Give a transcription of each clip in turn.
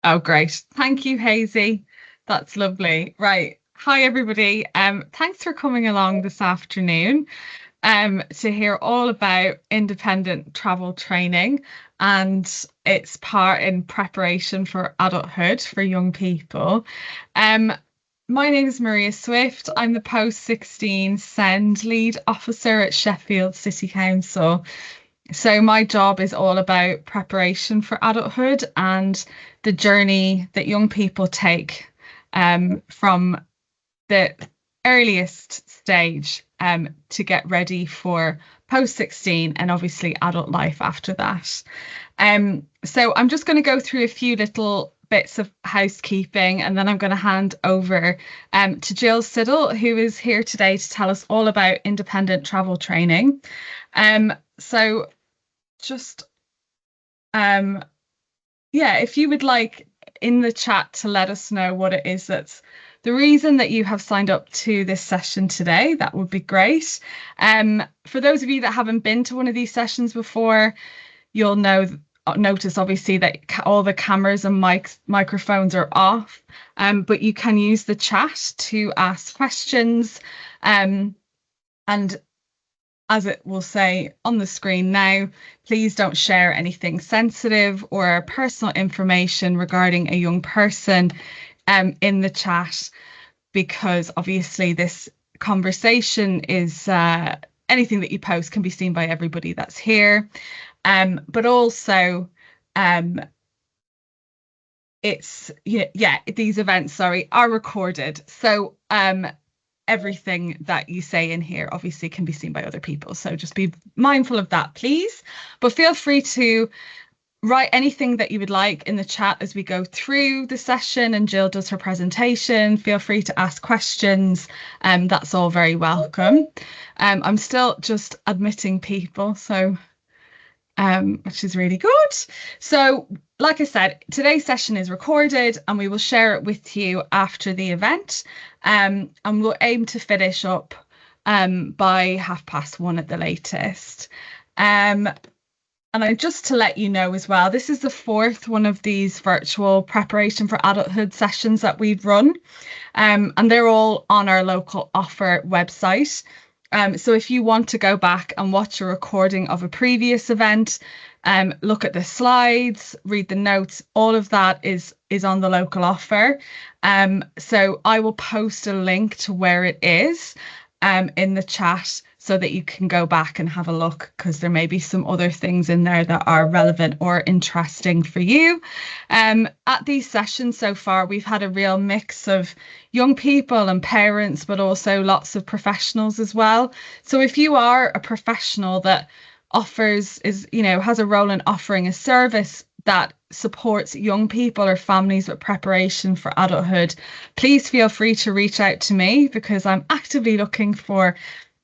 Oh, great. Thank you, Hazy. That's lovely. Right. Hi, everybody. Thanks for coming along this afternoon to hear all about independent travel training and its part in preparation for adulthood for young people. Um, my name is Maria Swift. I'm the post 16 SEND lead officer at Sheffield City Council. So my job is all about preparation for adulthood and the journey that young people take from the earliest stage to get ready for post 16 and obviously adult life after that. So I'm just going to go through a few little bits of housekeeping and then I'm going to hand over to Jill Siddle, who is here today to tell us all about independent travel training. So just yeah, if you would like in the chat to let us know what it is that's the reason that you have signed up to this session today, that would be great. For those of you that haven't been to one of these sessions before, you'll notice obviously that all the cameras and microphones are off, but you can use the chat to ask questions. And as it will say on the screen now, please don't share anything sensitive or personal information regarding a young person in the chat, because obviously this conversation is anything that you post can be seen by everybody that's here. But also, it's these events, sorry, are recorded. So everything that you say in here obviously can be seen by other people. So just be mindful of that, please. But feel free to write anything that you would like in the chat as we go through the session and Jill does her presentation. Feel free to ask questions. That's all very welcome. I'm still just admitting people, so which is really good. So, like I said, today's session is recorded and we will share it with you after the event. And we'll aim to finish up by 1:30 at the latest. And just to let you know as well, this is the fourth one of these virtual preparation for adulthood sessions that we've run. And they're all on our local offer website. So if you want to go back and watch a recording of a previous event, look at the slides, read the notes, all of that is on the local offer. So I will post a link to where it is in the chat so that you can go back and have a look, because there may be some other things in there that are relevant or interesting for you. At these sessions so far, we've had a real mix of young people and parents, but also lots of professionals as well. So if you are a professional that has a role in offering a service that supports young people or families with preparation for adulthood, please feel free to reach out to me, because I'm actively looking for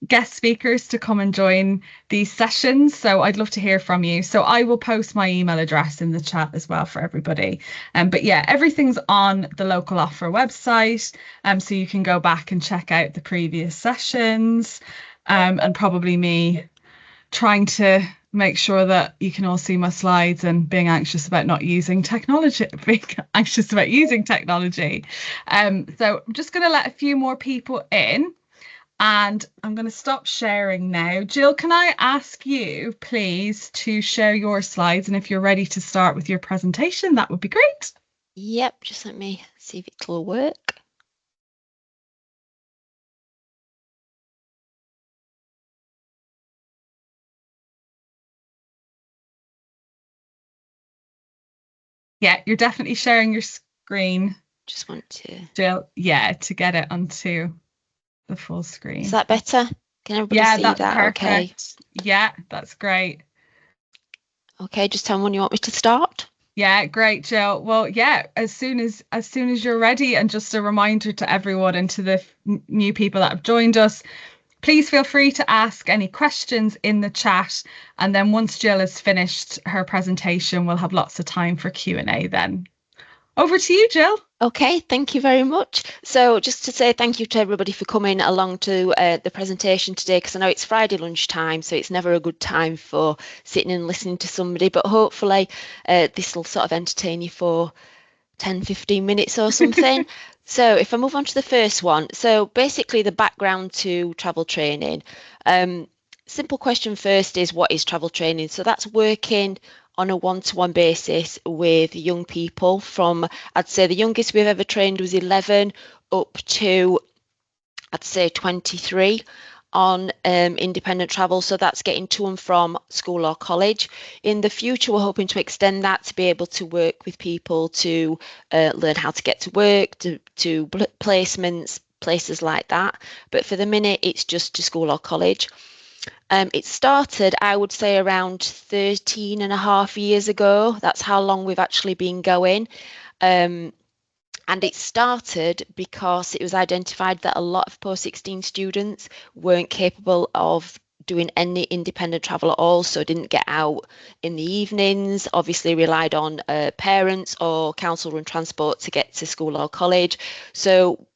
guest speakers to come and join these sessions. So I'd love to hear from you. So I will post my email address in the chat as well for everybody. But yeah, everything's on the local offer website. So you can go back and check out the previous sessions, and probably me trying to make sure that you can all see my slides and being anxious about using technology. So I'm just going to let a few more people in. And I'm going to stop sharing now. Jill, can I ask you, please, to share your slides? And if you're ready to start with your presentation, that would be great. Yep, just let me see if it will work. Yeah, you're definitely sharing your screen. Just want to... Jill, to get it onto the full screen. Is that better? Can everybody see that? Perfect. Okay. Yeah, that's great. Okay, just tell me when you want me to start. Yeah, great, Jill. Well, yeah, as soon as you're ready. And just a reminder to everyone and to the new people that have joined us, please feel free to ask any questions in the chat. And then once Jill has finished her presentation, we'll have lots of time for Q&A then. Over to you, Jill. Okay, thank you very much. So just to say thank you to everybody for coming along to the presentation today, because I know it's Friday lunchtime, so it's never a good time for sitting and listening to somebody, but hopefully this will sort of entertain you for 10, 15 minutes or something. So if I move on to the first one, so basically the background to travel training. Simple question first is, what is travel training? So that's working on a one-to-one basis with young people from, I'd say the youngest we've ever trained was 11 up to, I'd say 23 on independent travel. So that's getting to and from school or college. In the future, we're hoping to extend that to be able to work with people to learn how to get to work, to placements, places like that. But for the minute, it's just to school or college. It started, I would say, around 13 and a half years ago. That's how long we've actually been going. And it started because it was identified that a lot of post-16 students weren't capable of doing any independent travel at all, so didn't get out in the evenings, obviously relied on parents or council-run transport to get to school or college. So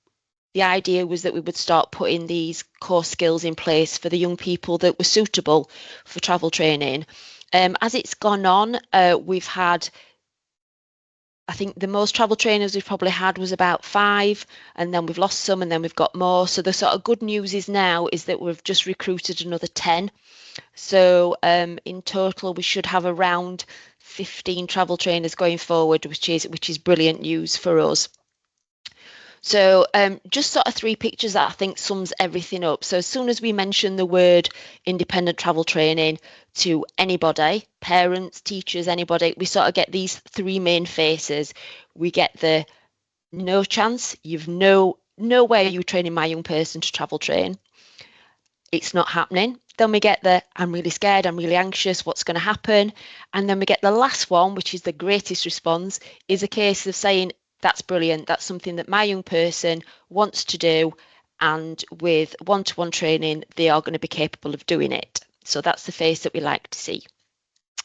the idea was that we would start putting these core skills in place for the young people that were suitable for travel training. As it's gone on, we've had, I think the most travel trainers we've probably had was about 5, and then we've lost some and then we've got more. So the sort of good news is now is that we've just recruited another 10. So in total, we should have around 15 travel trainers going forward, which is brilliant news for us. So just sort of 3 pictures that I think sums everything up. So as soon as we mention the word independent travel training to anybody, parents, teachers, anybody, we sort of get these 3 main faces. We get the no chance, you've no way you training my young person to travel train. It's not happening. Then we get the I'm really scared, I'm really anxious, what's going to happen? And then we get the last one, which is the greatest response, is a case of saying, that's brilliant, that's something that my young person wants to do, and with one-to-one training, they are going to be capable of doing it. So that's the face that we like to see.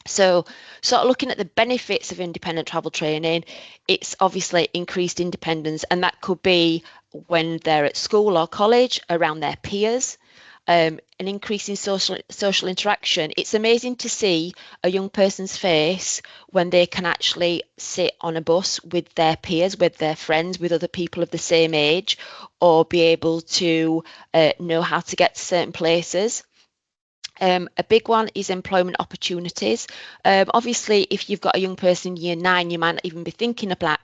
So sort of looking at the benefits of independent travel training, it's obviously increased independence, and that could be when they're at school or college around their peers. An increase in social interaction. It's amazing to see a young person's face when they can actually sit on a bus with their peers, with their friends, with other people of the same age, or be able to know how to get to certain places. A big one is employment opportunities. Obviously, if you've got a young person in year 9, you might not even be thinking about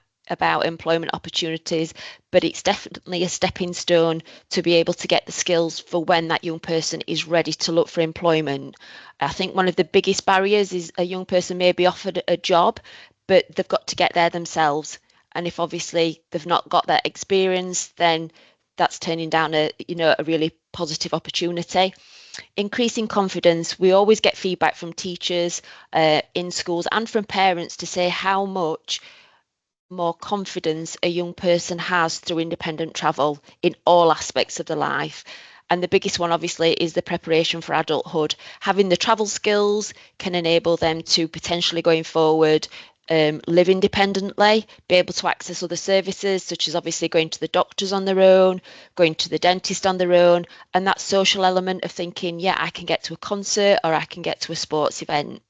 employment opportunities, but it's definitely a stepping stone to be able to get the skills for when that young person is ready to look for employment. I think one of the biggest barriers is a young person may be offered a job, but they've got to get there themselves. And if obviously they've not got that experience, then that's turning down a really positive opportunity. Increasing confidence. We always get feedback from teachers in schools and from parents to say how much more confidence a young person has through independent travel in all aspects of their life. And the biggest one, obviously, is the preparation for adulthood. Having the travel skills can enable them to potentially going forward live independently, be able to access other services, such as obviously going to the doctors on their own, going to the dentist on their own, and that social element of thinking, yeah, I can get to a concert or I can get to a sports event.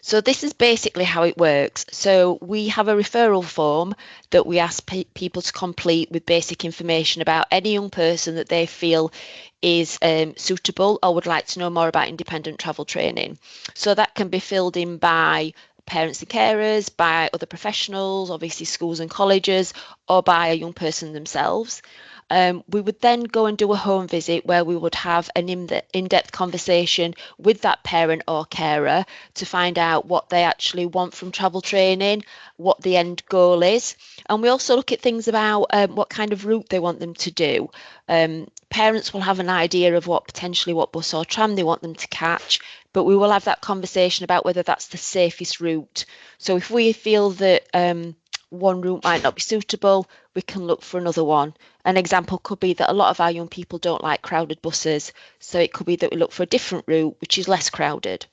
So this is basically how it works. So we have a referral form that we ask people to complete with basic information about any young person that they feel is suitable or would like to know more about independent travel training. So that can be filled in by parents and carers, by other professionals, obviously schools and colleges, or by a young person themselves. We would then go and do a home visit where we would have an in-depth conversation with that parent or carer to find out what they actually want from travel training, what the end goal is. And we also look at things about what kind of route they want them to do. Parents will have an idea of what bus or tram they want them to catch, but we will have that conversation about whether that's the safest route. So if we feel that one route might not be suitable, we can look for another one. An example could be that a lot of our young people don't like crowded buses, so it could be that we look for a different route which is less crowded.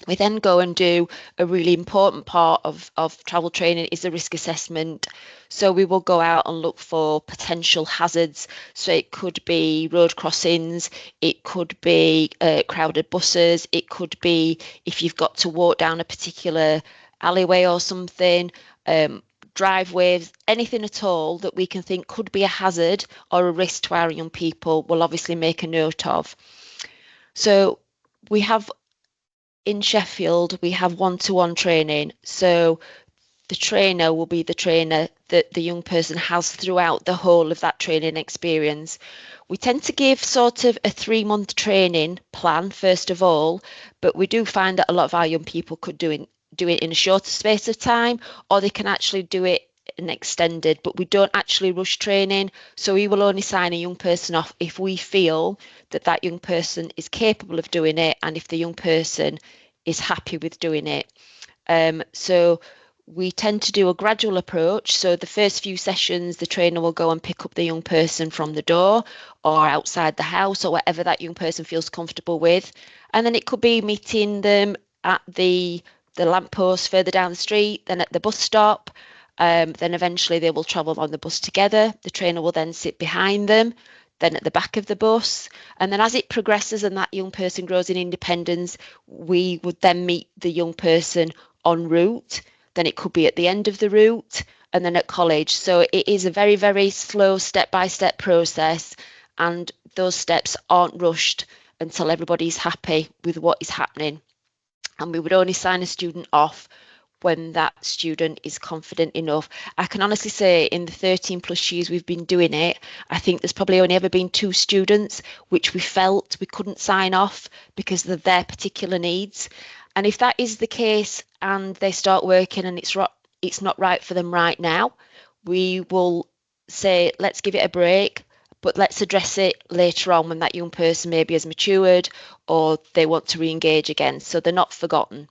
We then go and do a really important part of travel training is the risk assessment. So we will go out and look for potential hazards. So it could be road crossings, it could be crowded buses, it could be if you've got to walk down a particular alleyway or something. drive waves, anything at all that we can think could be a hazard or a risk to our young people, we'll obviously make a note of. So we have in Sheffield, we have one-to-one training. So the trainer will be the trainer that the young person has throughout the whole of that training experience. We tend to give sort of a 3-month training plan first of all, but we do find that a lot of our young people could do it in a shorter space of time, or they can actually do it and extended, but we don't actually rush training. So we will only sign a young person off if we feel that that young person is capable of doing it and if the young person is happy with doing it. So we tend to do a gradual approach. So the first few sessions, the trainer will go and pick up the young person from the door or outside the house or whatever that young person feels comfortable with. And then it could be meeting them at the lamppost further down the street, then at the bus stop. Then eventually they will travel on the bus together. The trainer will then sit behind them, then at the back of the bus. And then as it progresses and that young person grows in independence, we would then meet the young person en route. Then it could be at the end of the route and then at college. So it is a very, very slow step-by-step process. And those steps aren't rushed until everybody's happy with what is happening. And we would only sign a student off when that student is confident enough. I can honestly say in the 13 plus years we've been doing it, I think there's probably only ever been 2 students which we felt we couldn't sign off because of their particular needs. And if that is the case and they start working and it's not right for them right now, we will say, let's give it a break, but let's address it later on when that young person maybe has matured or they want to re-engage again. So they're not forgotten.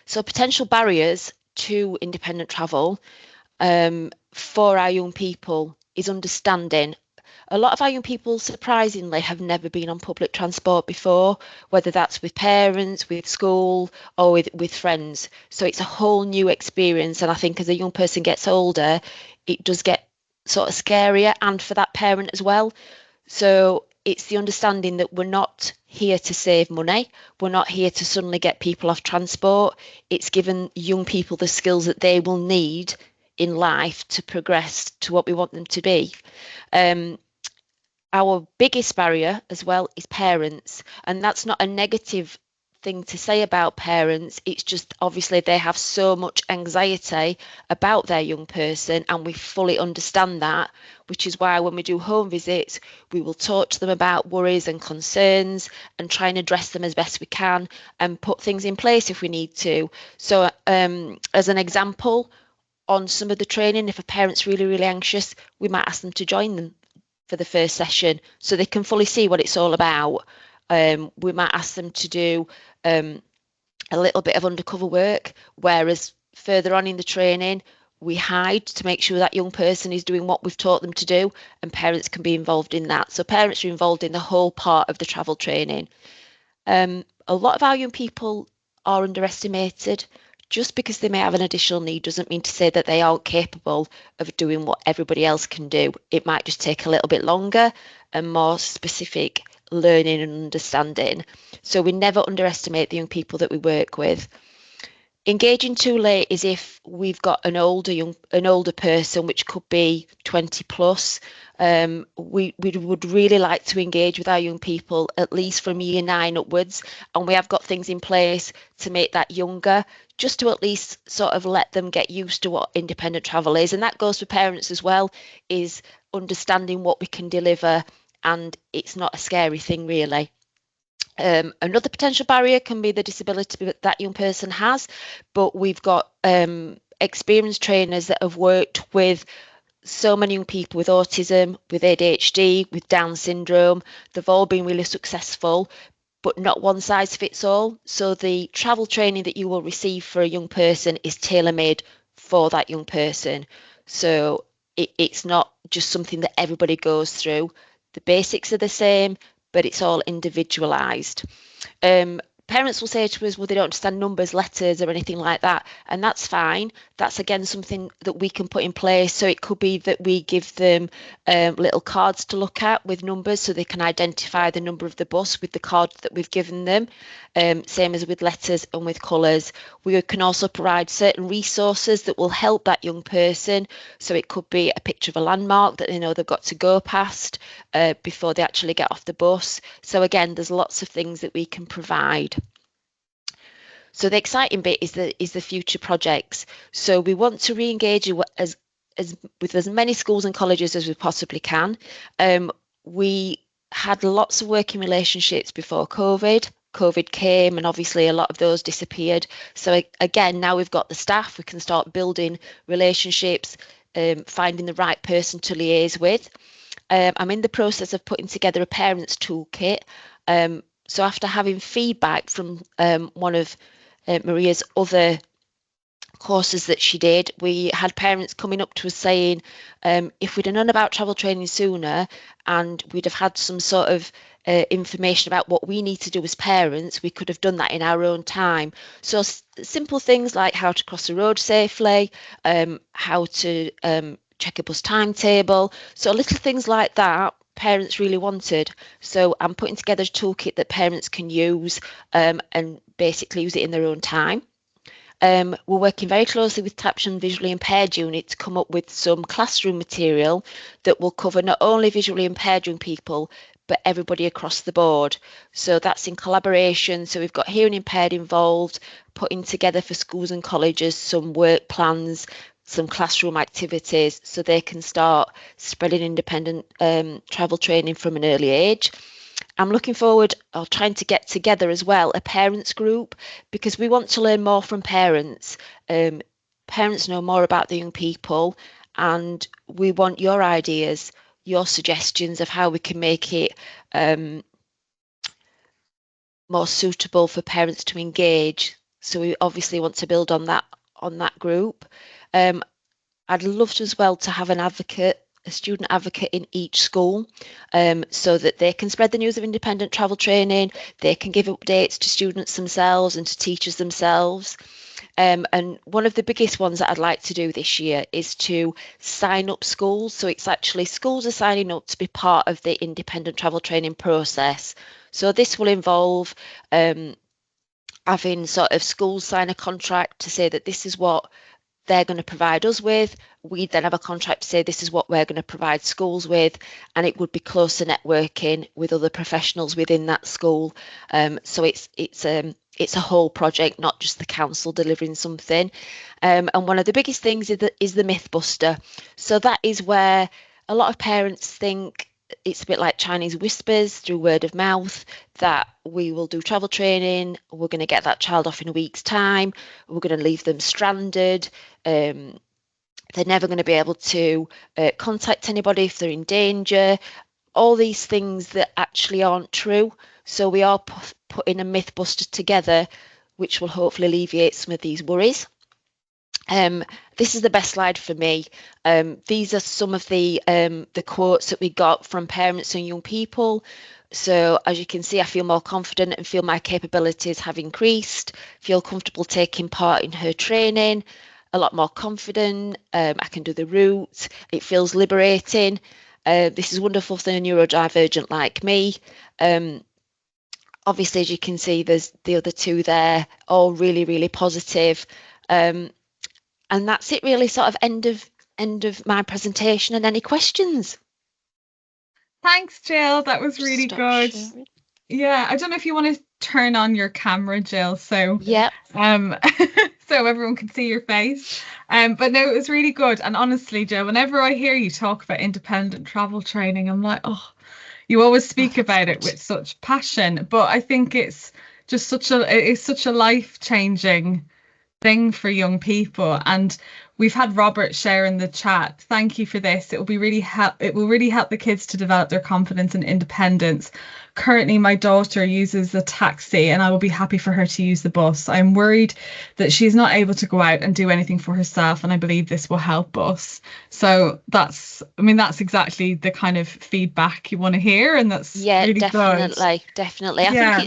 So potential barriers to independent travel for our young people is understanding. A lot of our young people, surprisingly, have never been on public transport before, whether that's with parents, with school, or with friends. So it's a whole new experience. And I think as a young person gets older, it does get sort of scarier, and for that parent as well. So it's the understanding that we're not here to save money. We're not here to suddenly get people off transport. It's given young people the skills that they will need in life to progress to what we want them to be. Our biggest barrier as well is parents, and that's not a negative thing to say about parents. It's just obviously they have so much anxiety about their young person, and we fully understand that, which is why when we do home visits, we will talk to them about worries and concerns and try and address them as best we can and put things in place if we need to. So as an example, on some of the training, if a parent's really, really anxious, we might ask them to join them for the first session so they can fully see what it's all about. We might ask them to do a little bit of undercover work, whereas further on in the training, we hide to make sure that young person is doing what we've taught them to do, and parents can be involved in that. So parents are involved in the whole part of the travel training. A lot of our young people are underestimated. Just because they may have an additional need doesn't mean to say that they aren't capable of doing what everybody else can do. It might just take a little bit longer and more specific learning and understanding. So we never underestimate the young people that we work with. Engaging too late is if we've got an older person, which could be 20 plus. We would really like to engage with our young people at least from year 9 upwards, and we have got things in place to make that younger, just to at least sort of let them get used to what independent travel is. And that goes for parents as well, is understanding what we can deliver, and it's not a scary thing really. Another potential barrier can be the disability that that young person has, but we've got experienced trainers that have worked with so many young people with autism, with ADHD, with Down syndrome. They've all been really successful, but not one size fits all. So the travel training that you will receive for a young person is tailor-made for that young person. So it's not just something that everybody goes through. The basics are the same, but it's all individualized. parents will say to us, well, they don't understand numbers, letters, or anything like that. And that's fine. That's, again, something that we can put in place. So it could be that we give them little cards to look at with numbers so they can identify the number of the bus with the card that we've given them. Same as with letters and with colours. We can also provide certain resources that will help that young person. So it could be a picture of a landmark that they know they've got to go past before they actually get off the bus. So again, there's lots of things that we can provide. So the exciting bit is the future projects. So we want to re-engage with as many schools and colleges as we possibly can. We had lots of working relationships before COVID. COVID came and obviously a lot of those disappeared. So again, now we've got the staff, we can start building relationships, finding the right person to liaise with. I'm in the process of putting together a parents toolkit. So after having feedback from one of Maria's other courses that she did, we had parents coming up to us saying, if we'd have known about travel training sooner and we'd have had some sort of information about what we need to do as parents, we could have done that in our own time. So simple things like how to cross the road safely, how to check a bus timetable. So little things like that parents really wanted. So I'm putting together a toolkit that parents can use and basically use it in their own time. We're working very closely with TAPS and Visually Impaired Unit to come up with some classroom material that will cover not only visually impaired young people, but everybody across the board. So that's in collaboration. So we've got hearing impaired involved, putting together for schools and colleges some work plans, some classroom activities so they can start spreading independent travel training from an early age. I'm looking forward, or trying to get together as well, a parents group, because we want to learn more from parents. Parents know more about the young people, and we want your ideas, your suggestions of how we can make it more suitable for parents to engage. So we obviously want to build on that group. I'd love to as well to have an advocate, a student advocate in each school, so that they can spread the news of independent travel training, they can give updates to students themselves and to teachers themselves. And one of the biggest ones that I'd like to do this year is to sign up schools. So it's actually schools are signing up to be part of the independent travel training process. So this will involve having sort of schools sign a contract to say that this is what they're going to provide us with. We then have a contract to say this is what we're going to provide schools with, and it would be closer networking with other professionals within that school. So it's a whole project, not just the council delivering something. And one of the biggest things is the myth buster. So that is where a lot of parents think it's a bit like Chinese whispers through word of mouth, that we will do travel training, we're going to get that child off in a week's time, we're going to leave them stranded, they're never going to be able to contact anybody if they're in danger, all these things that actually aren't true. So we are putting a myth buster together, which will hopefully alleviate some of these worries. This is the best slide for me. These are some of the quotes that we got from parents and young people. So as you can see, I feel more confident and feel my capabilities have increased, feel comfortable taking part in her training, a lot more confident, I can do the route, it feels liberating. This is wonderful for a neurodivergent like me. Obviously, as you can see, there's the other two there, all really, really positive. And that's it really, sort of end of my presentation. And any questions? Thanks, Jill. That was really good. Sharing. Yeah, I don't know if you want to turn on your camera, Jill, so Yeah. so everyone can see your face. But no, it was really good. And honestly, Jill, whenever I hear you talk about independent travel training, I'm like, oh, you always speak about it with such passion. But I think it's just such a life-changing thing for young people. And we've had Robert share in the chat, thank you for this, it will really help the kids to develop their confidence and independence, currently my daughter uses a taxi and I will be happy for her to use the bus. I'm worried that she's not able to go out and do anything for herself, and I believe this will help us. So I mean, that's exactly the kind of feedback you want to hear, and that's Yeah, really good. definitely. Yeah,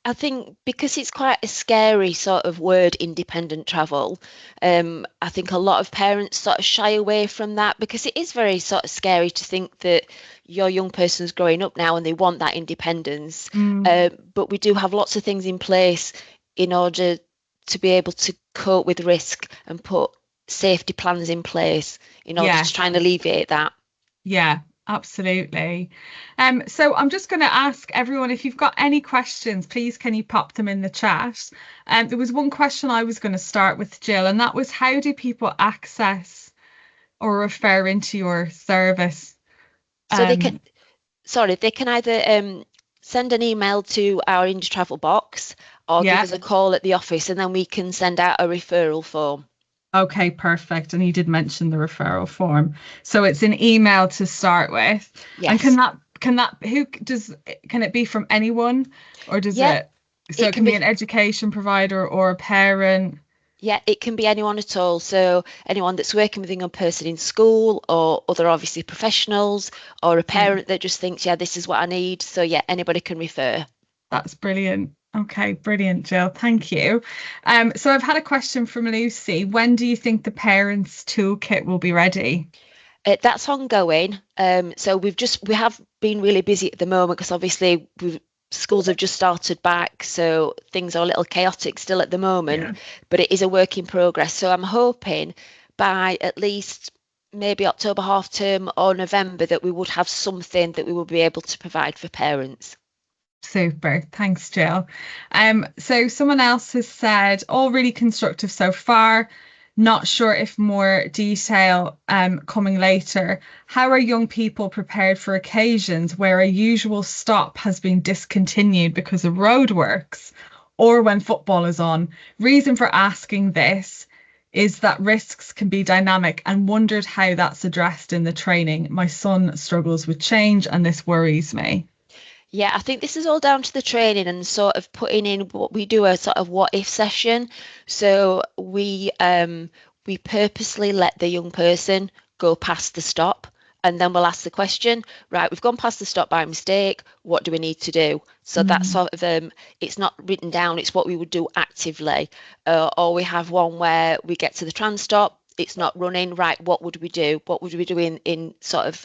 I think because it's quite a scary sort of word, independent travel, I think a lot of parents sort of shy away from that because it is very sort of scary to think that your young person's growing up now and they want that independence. mm, But we do have lots of things in place in order to be able to cope with risk and put safety plans in place in order to try yes. and alleviate that. Yeah, absolutely. So I'm just going to ask everyone if you've got any questions, please can you pop them in the chat? There was one question I was going to start with, Jill, and that was how do people access or refer into your service? So they can Um, sorry, they can either send an email to our Indie Travel box or give yeah, us a call at the office and then we can send out a referral form. okay, perfect. And you did mention the referral form. So it's an email to start with. And Yes. who does, can it be from anyone or does Yeah, it, so it it can can be be an education provider or a parent? yeah, it can be anyone at all. So anyone that's working with a young person in school or other obviously professionals or a Yeah. parent that just thinks, yeah, this is what I need. So yeah, anybody can refer. That's brilliant. Okay, brilliant, Jill. Thank you. So I've had a question from Lucy. When do you think the parents' toolkit will be ready? That's ongoing. So we have been really busy at the moment because obviously schools have just started back, so things are a little chaotic still at the moment, Yeah. but it is a work in progress. So I'm hoping by at least maybe October half term or November that we would have something that we will be able to provide for parents. Super. Thanks, Jill. So someone else has said, all really constructive so far. Not sure if more detail coming later. How are young people prepared for occasions where a usual stop has been discontinued because of roadworks or when football is on? Reason for asking this is that risks can be dynamic and wondered how that's addressed in the training. My son struggles with change and this worries me. Yeah, I think this is all down to the training and sort of putting in what we do a sort of what if session. So we purposely let the young person go past the stop and then we'll ask the question, right, we've gone past the stop by mistake, what do we need to do? So that's Mm, sort of it's not written down, it's what we would do actively. Or we have one where we get to the tram stop, it's not running, right, what would we do? What would we do in sort of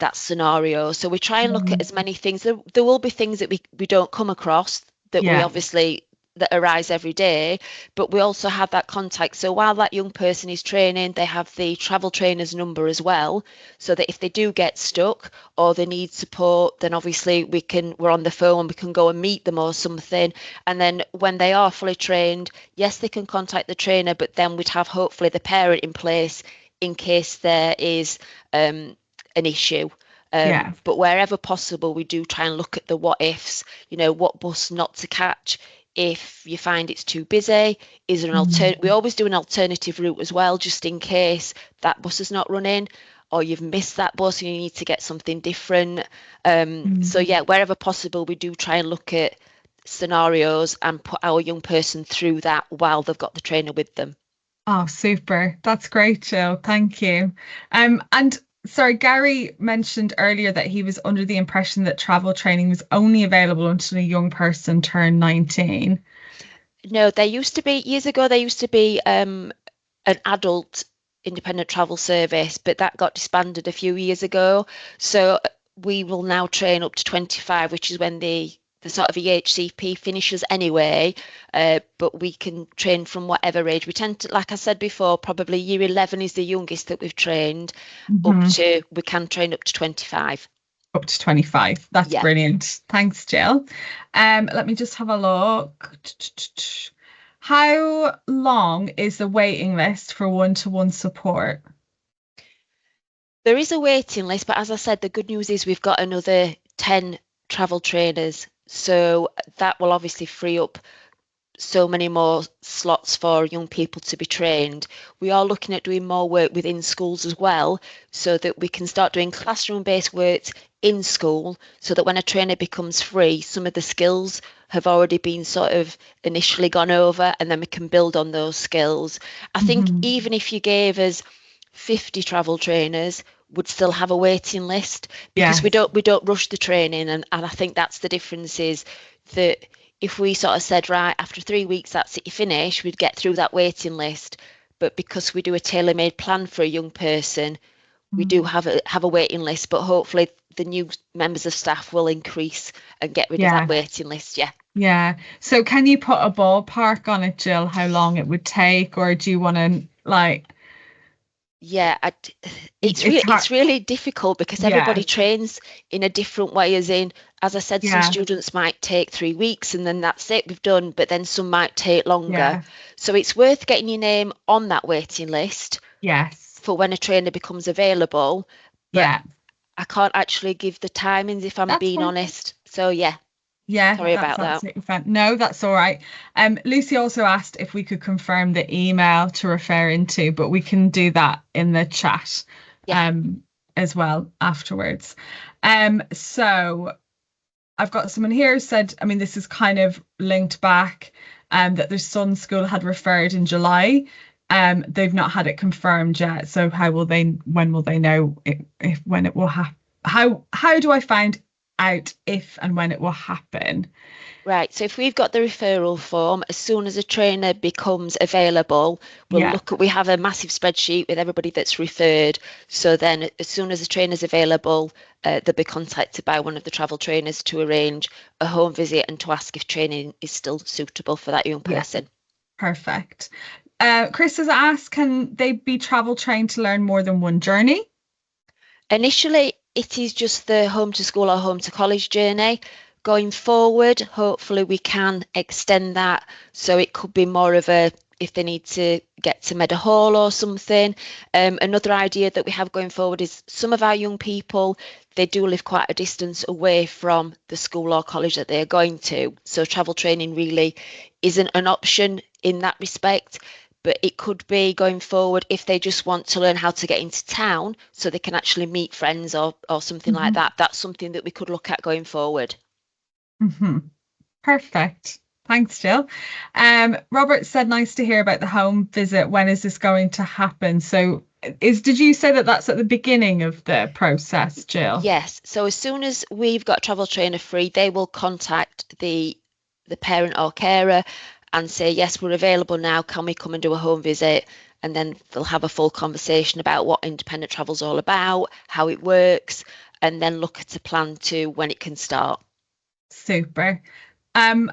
that scenario. So we try and look at mm, as many things. There will be things that we don't come across that we yeah. obviously that arise every day, but we also have that contact. So while that young person is training, they have the travel trainer's number as well, so that if they do get stuck or they need support, then obviously we're on the phone, we can go and meet them or something. And then when they are fully trained, yes, they can contact the trainer, but then we'd have hopefully the parent in place in case there is an issue. Yeah. But wherever possible, we do try and look at the what ifs, what bus not to catch if you find it's too busy. Is there an Mm, alternative? We always do an alternative route as well, just in case that bus is not running or you've missed that bus and you need to get something different. So, mm. yeah, wherever possible, we do try and look at scenarios and put our young person through that while they've got the trainer with them. Oh, super. That's great, Jill. Thank you. And sorry, Gary mentioned earlier that he was under the impression that travel training was only available until a young person turned 19. No, there used to be years ago. There used to be an adult independent travel service, but that got disbanded a few years ago. So we will now train up to 25, which is when the sort of EHCP finishes anyway. But we can train from whatever age. We tend to, like I said before, probably year 11 is the youngest that we've trained. Mhm. We can train up to 25. Up to 25. That's Yeah. brilliant. Thanks, Jill. Let me just have a look. How long is the waiting list for one-to-one support? There is a waiting list, but as I said, the good news is we've got another 10 travel trainers. So that will obviously free up so many more slots for young people to be trained. We are looking at doing more work within schools as well, so that we can start doing classroom-based work in school, so that when a trainer becomes free, some of the skills have already been sort of initially gone over, and then we can build on those skills. I think Hmm. even if you gave us 50 travel trainers, would still have a waiting list, because we Yes. don't rush the training, and I think that's the difference, is that if we sort of said, right, after 3 weeks that's it, you finish, we'd get through that waiting list. But because we do a tailor-made plan for a young person, we do Mm. have a waiting list, but hopefully the new members of staff will increase and get rid of that Yeah. waiting list. Yeah. Yeah. So can you put a ballpark on it, Jill, how long it would take, or do you want to like Yeah, it's hard. it's really difficult because Yeah. everybody trains in a different way. As in, as I said, some Yeah. students might take 3 weeks and then that's it, we've done. But then some might take longer. Yeah. So it's worth getting your name on that waiting list Yes. for when a trainer becomes available. But Yeah. I can't actually give the timings if I'm That's being fine. honest. So yeah, Yeah, sorry that's about that. absolutely fine. No, that's all right. Lucy also asked if we could confirm the email to refer into, but we can do that in the chat Yeah. um as well afterwards. So I've got someone here who said, I mean, this is kind of linked back, that their son's school had referred in July. They've not had it confirmed yet. So when will they know if when it will happen? How do I find out if and when it will happen? Right, so if we've got the referral form, as soon as a trainer becomes available, Yeah, we have a massive spreadsheet with everybody that's referred. So then as soon as a trainer's available, they'll be contacted by one of the travel trainers to arrange a home visit and to ask if training is still suitable for that young yeah, person. perfect. Chris has asked, can they be travel trained to learn more than one journey? Initially, it is just the home to school or home to college journey. Going forward, hopefully we can extend that, so it could be more of a, if they need to get to Meadowhall or something. Another idea that we have going forward is some of our young people, they do live quite a distance away from the school or college that they are going to. So travel training really isn't an option in that respect. But it could be going forward, if they just want to learn how to get into town so they can actually meet friends or something like Hmm. that. That's something that we could look at going forward. Hmm. Perfect. Thanks, Jill. Robert said, nice to hear about the home visit. When is this going to happen? So, did you say that that's at the beginning of the process, Jill? Yes. So as soon as we've got travel trainer free, they will contact the parent or carer and say, yes, we're available now. Can we come and do a home visit? And then they'll have a full conversation about what independent travel's all about, how it works, and then look at a plan to when it can start. Super. Um,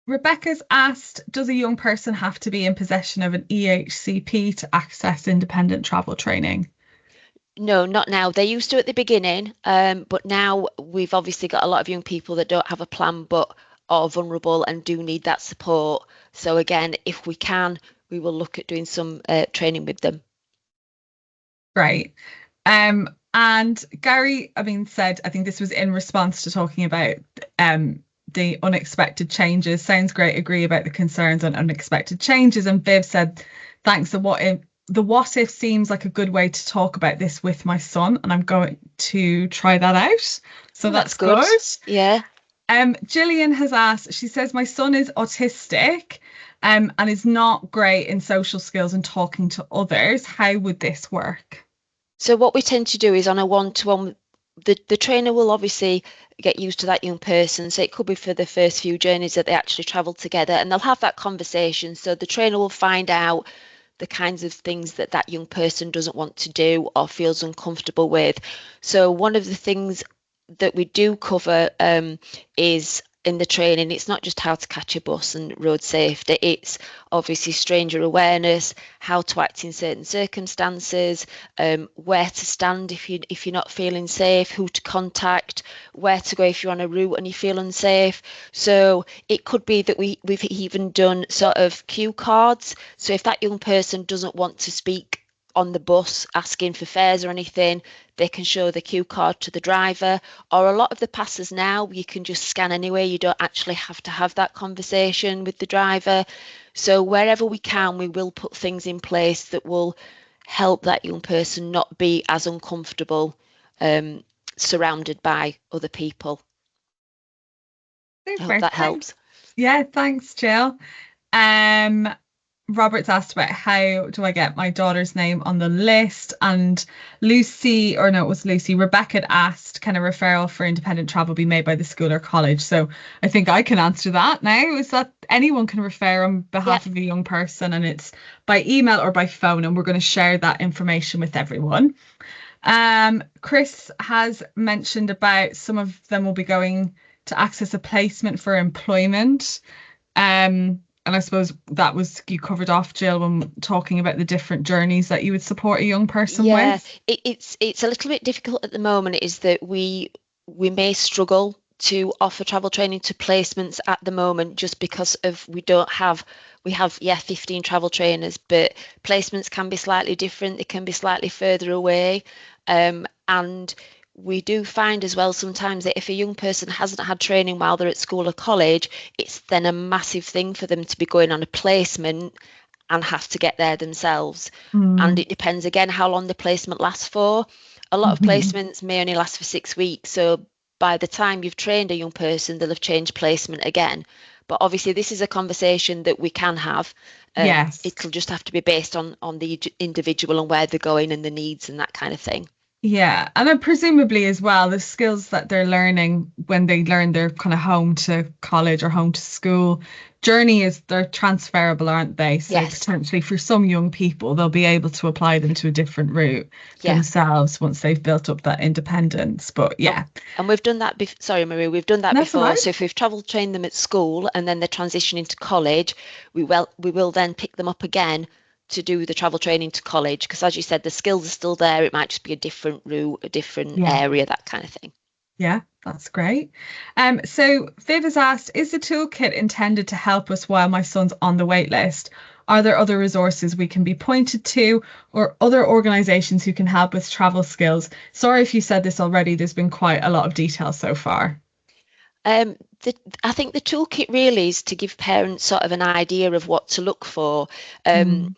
Rebecca's asked, does a young person have to be in possession of an EHCP to access independent travel training? No, not now. They used to at the beginning, but now we've obviously got a lot of young people that don't have a plan but are vulnerable and do need that support. So again, if we can, we will look at doing some training with them. Great. And Gary, I mean, said, I think this was in response to talking about the unexpected changes. Sounds great. Agree about the concerns on unexpected changes. And Viv said, thanks. The what if seems like a good way to talk about this with my son, and I'm going to try that out. So Oh, that's that's good. good. Yeah. Gillian has asked, she says, my son is autistic, and is not great in social skills and talking to others. How would this work? So what we tend to do is on a one-to-one, the trainer will obviously get used to that young person. So it could be for the first few journeys that they actually travel together, and they'll have that conversation. So the trainer will find out the kinds of things that that young person doesn't want to do or feels uncomfortable with. So one of the things that we do cover is in the training, it's not just how to catch a bus and road safety, it's obviously stranger awareness, how to act in certain circumstances, where to stand if you're not feeling safe, who to contact, where to go if you're on a route and you feel unsafe. So it could be that we've even done sort of cue cards. So if that young person doesn't want to speak on the bus asking for fares or anything, they can show the cue card to the driver. Or a lot of the passes now, you can just scan anyway. You don't actually have to have that conversation with the driver. So wherever we can, we will put things in place that will help that young person not be as uncomfortable. Um, surrounded by other people. I hope Super. that Thanks. helps. Yeah, thanks, Jill. Um, Robert's asked about how do I get my daughter's name on the list, and Lucy, or no, it was Lucy. Rebecca had asked, can a referral for independent travel be made by the school or college? So I think I can answer that now. Is that anyone can refer on Yeah. behalf of a young person, and it's by email or by phone, and we're going to share that information with everyone. Chris has mentioned about some of them will be going to access a placement for employment. And I suppose that was you covered off, Jill, when talking about the different journeys that you would support a young person Yeah, with. it's a little bit difficult at the moment, is that we may struggle to offer travel training to placements at the moment just because of we have, yeah, 15 travel trainers, but placements can be slightly different. They can be slightly further away. And we do find as well sometimes that if a young person hasn't had training while they're at school or college, it's then a massive thing for them to be going on a placement and have to get there themselves. And Mm. it depends again how long the placement lasts for. A lot of Mhm. placements may only last for 6 weeks. So by the time you've trained a young person, they'll have changed placement again. But obviously, this is a conversation that we can have. Yes. It'll just have to be based on the individual and where they're going and the needs and that kind of thing. Yeah, and then presumably as well, the skills that they're learning when they learn their kind of home to college or home to school journey is they're transferable, aren't they? So Yes. potentially for some young people, they'll be able to apply them to a different route Yeah. themselves once they've built up that independence. But And, yeah, and we've done that. Sorry, Marie, we've done that that's all before. right. So if we've travel trained them at school and then they transition into college, we will then pick them up again to do the travel training to college. Because as you said, the skills are still there. It might just be a different route, a different Yeah. area, that kind of thing. Yeah, that's great. So Viv has asked, is the toolkit intended to help us while my son's on the wait list? Are there other resources we can be pointed to or other organizations who can help with travel skills? Sorry if you said this already, there's been quite a lot of detail so far. Um, the, I think the toolkit really is to give parents sort of an idea of what to look for. Um, Mm,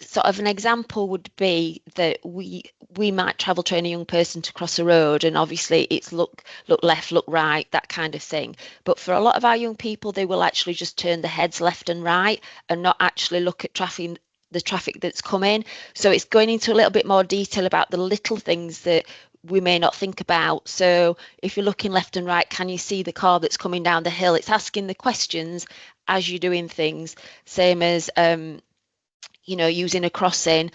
Sort of an example would be that we might travel train a young person to cross a road, and obviously it's look left, look right, that kind of thing. But for a lot of our young people, they will actually just turn their heads left and right and not actually look at the traffic that's coming. So it's going into a little bit more detail about the little things that we may not think about. So if you're looking left and right, can you see the car that's coming down the hill? It's asking the questions as you're doing things, same as using a crossing.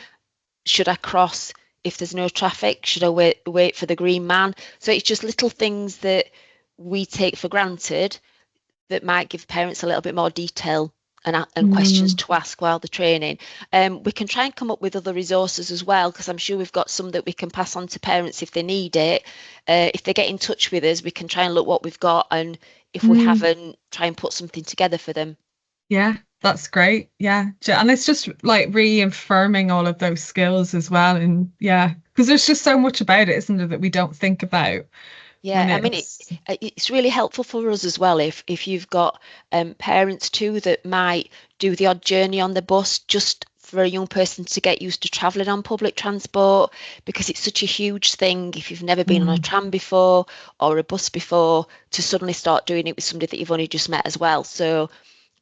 Should I cross if there's no traffic? Should I wait for the green man? So it's just little things that we take for granted that might give parents a little bit more detail and questions mm, to ask while they're training. We can try and come up with other resources as well, because I'm sure we've got some that we can pass on to parents if they need it. If they get in touch with us, we can try and look what we've got, and if we mm. haven't, try and put something together for them. Yeah, that's great. Yeah. And it's just like reaffirming all of those skills as well. And yeah, because there's just so much about it, isn't there, that we don't think about Yeah, when I mean it's. it's really helpful for us as well if you've got parents too that might do the odd journey on the bus just for a young person to get used to travelling on public transport, because it's such a huge thing if you've never been on a Mm, tram before or a bus before to suddenly start doing it with somebody that you've only just met as well. So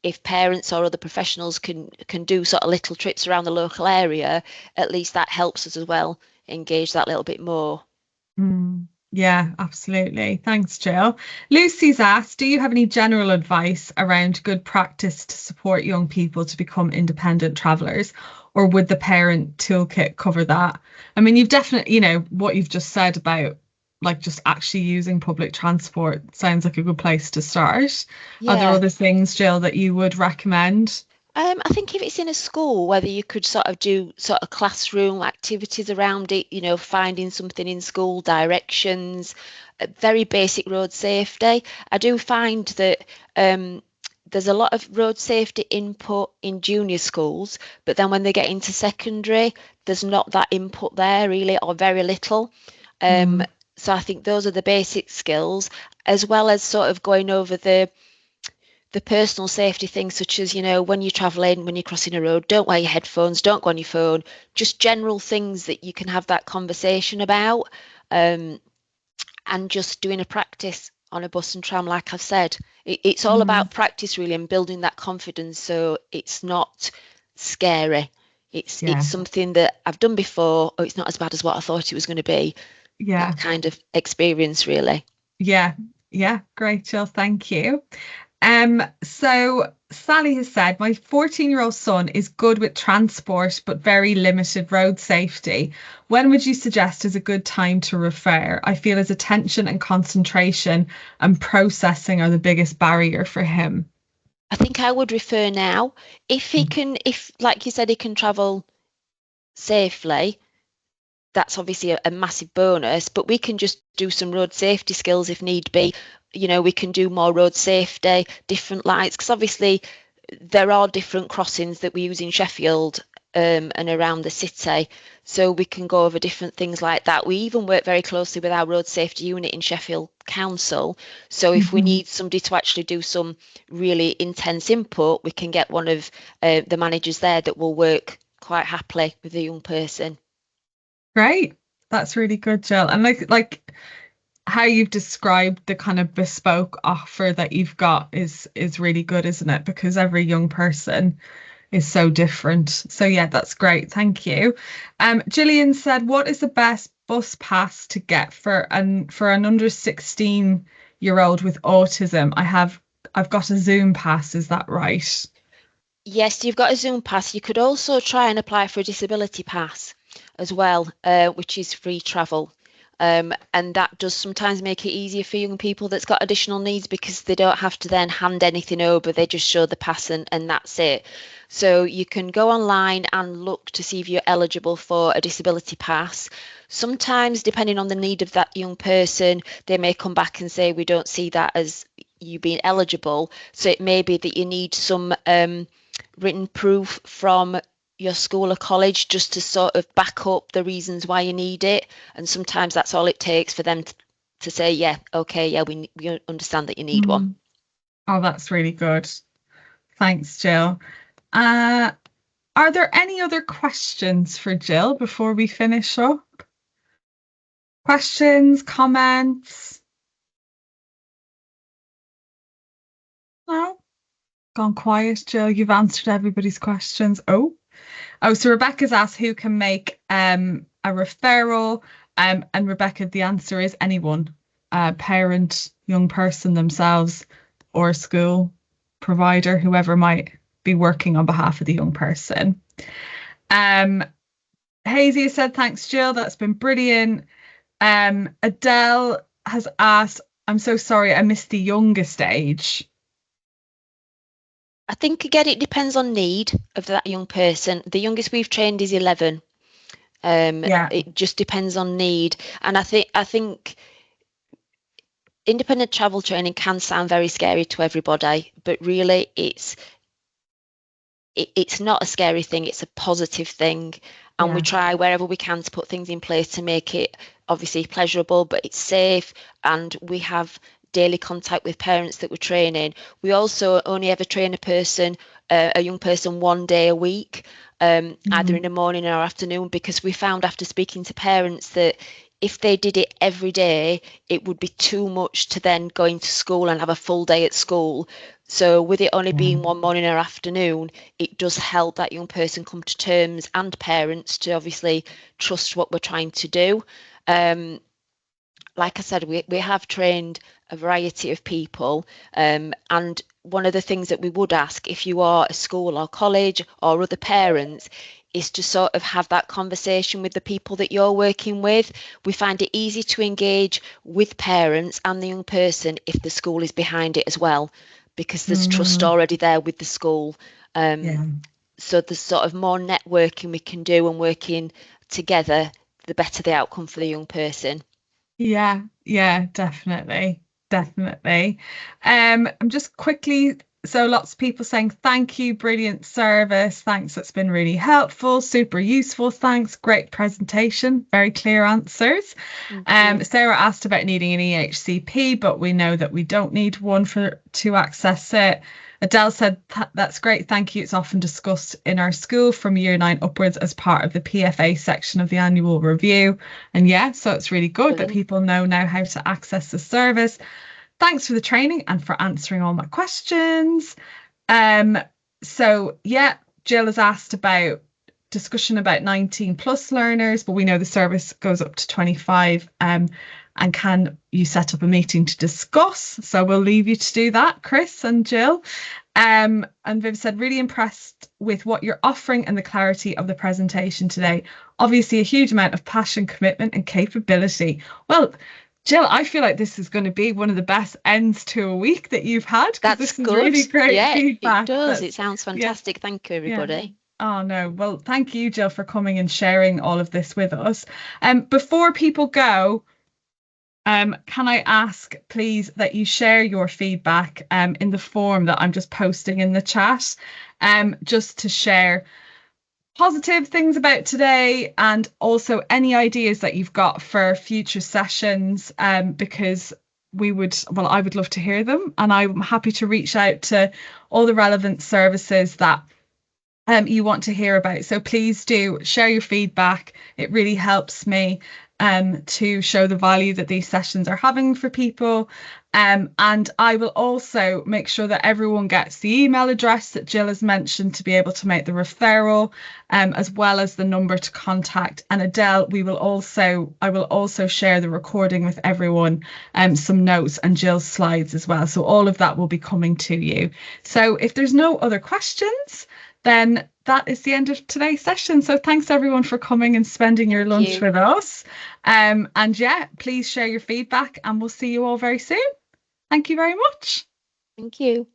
if parents or other professionals can do sort of little trips around the local area, at least that helps us as well engage that little bit more. yeah, absolutely. Thanks, Jill. Lucy's asked, do you have any general advice around good practice to support young people to become independent travelers, or would the parent toolkit cover that? I mean, you've definitely, what you've just said about like just actually using public transport sounds like a good place to start. Are there Yeah. other things, Jill, that you would recommend? I think if it's in a school, whether you could sort of do sort of classroom activities around it, finding something in school, directions, very basic road safety. I do find that there's a lot of road safety input in junior schools, but then when they get into secondary, there's not that input there really, or very little. Um, Mm, so I think those are the basic skills, as well as sort of going over the personal safety things, such as when you're traveling, when you're crossing a road, don't wear your headphones, don't go on your phone, just general things that you can have that conversation about. um, and just doing a practice on a bus and tram, like I've said. It's all Mm, about practice really, and building that confidence so it's not scary. It's yeah, something that I've done before. Oh, it's not as bad as what I thought it was going to be. yeah, That kind of experience really. yeah, yeah. Great, Jill. Thank you. So Sally has said, my 14-year-old son is good with transport, but very limited road safety. When would you suggest is a good time to refer? I feel his attention and concentration and processing are the biggest barrier for him. I think I would refer now. If he Mm. can, if like you said, he can travel safely, that's obviously a massive bonus, but we can just do some road safety skills if need be. We can do more road safety, different lights, because obviously there are different crossings that we use in Sheffield and around the city. So we can go over different things like that. We even work very closely with our road safety unit in Sheffield Council. So if we Mhm. need somebody to actually do some really intense input, we can get one of the managers there that will work quite happily with the young person. Great. That's really good, Jill. And like how you've described the kind of bespoke offer that you've got is really good, isn't it? Because every young person is so different. So yeah, that's great. Thank you. Gillian said, what is the best bus pass to get for an under 16-year old with autism? I've got a Zoom pass, is that right? Yes, you've got a Zoom pass. You could also try and apply for a disability pass as well, which is free travel. And that does sometimes make it easier for young people that's got additional needs because they don't have to then hand anything over. They just show the pass and that's it. So you can go online and look to see if you're eligible for a disability pass. Sometimes, depending on the need of that young person, they may come back and say, we don't see that as you being eligible. So it may be that you need some written proof from your school or college just to sort of back up the reasons why you need it. And sometimes that's all it takes for them to say, yeah, okay, yeah, we understand that you need one. Mm. Oh, that's really good. Thanks, Jill. Uh, are there any other questions for Jill before we finish up? Questions, comments? No? Gone quiet, Jill. You've answered everybody's questions. Oh, so Rebecca's asked who can make a referral. And Rebecca, the answer is anyone, parent, young person themselves, or school provider, whoever might be working on behalf of the young person. Um, Hazy said, thanks, Jill. That's been brilliant. Adele has asked, I'm so sorry, I missed the youngest age. I think again it depends on need of that young person. The youngest we've trained is 11. Yeah. It just depends on need, and I think independent travel training can sound very scary to everybody, but really it's not a scary thing, it's a positive thing. And we Yeah. try wherever we can to put things in place to make it obviously pleasurable, but it's safe. And we have daily contact with parents that we're training. We also only ever train a young person 1 day a week, either in Mhm. the morning or afternoon, because we found after speaking to parents that if they did it every day, it would be too much to then go into school and have a full day at school. So, with it only Yeah. being one morning or afternoon, it does help that young person come to terms and parents to obviously trust what we're trying to do. Um, like I said, we have trained a variety of people, and one of the things that we would ask if you are a school or college or other parents is to sort of have that conversation with the people that you're working with. We find it easy to engage with parents and the young person if the school is behind it as well, because there's trust Mm, already there with the school. Um, yeah. so there's sort of more networking we can do and working together, the better the outcome for the young person. Yeah, yeah, definitely. Definitely. I'm just quickly So lots of people saying thank you, brilliant service, thanks, that's been really helpful, super useful, thanks, great presentation, very clear answers. Sarah asked about needing an EHCP, but we know that we don't need one to access it. Adele said that's great, thank you, it's often discussed in our school from year 9 upwards as part of the PFA section of the annual review. And yeah, so it's really good that people know now how to access the service. Thanks for the training and for answering all my questions. So yeah, Jill has asked about discussion about 19 plus learners, but we know the service goes up to 25. And can you set up a meeting to discuss? So we'll leave you to do that, Chris and Jill. And Viv said, really impressed with what you're offering and the clarity of the presentation today. Obviously, a huge amount of passion, commitment, and capability. Well, Jill, I feel like this is going to be one of the best ends to a week that you've had. That's this good. Is really great It feedback. does. It sounds fantastic. Thank you, everybody. Oh, no. Well, thank you, Jill, for coming and sharing all of this with us. Before people go, can I ask, please, that you share your feedback in the form that I'm just posting in the chat, just to share positive things about today and also any ideas that you've got for future sessions, because I would love to hear them, and I'm happy to reach out to all the relevant services that you want to hear about. So please do share your feedback. It really helps me to show the value that these sessions are having for people. And I will also make sure that everyone gets the email address that Jill has mentioned to be able to make the referral, as well as the number to contact. And Adele, I will also share the recording with everyone, some notes and Jill's slides as well. So all of that will be coming to you. So if there's no other questions, then that is the end of today's session. So thanks everyone for coming and spending your lunch with us. And yeah, please share your feedback and we'll see you all very soon. Thank you very much. Thank you.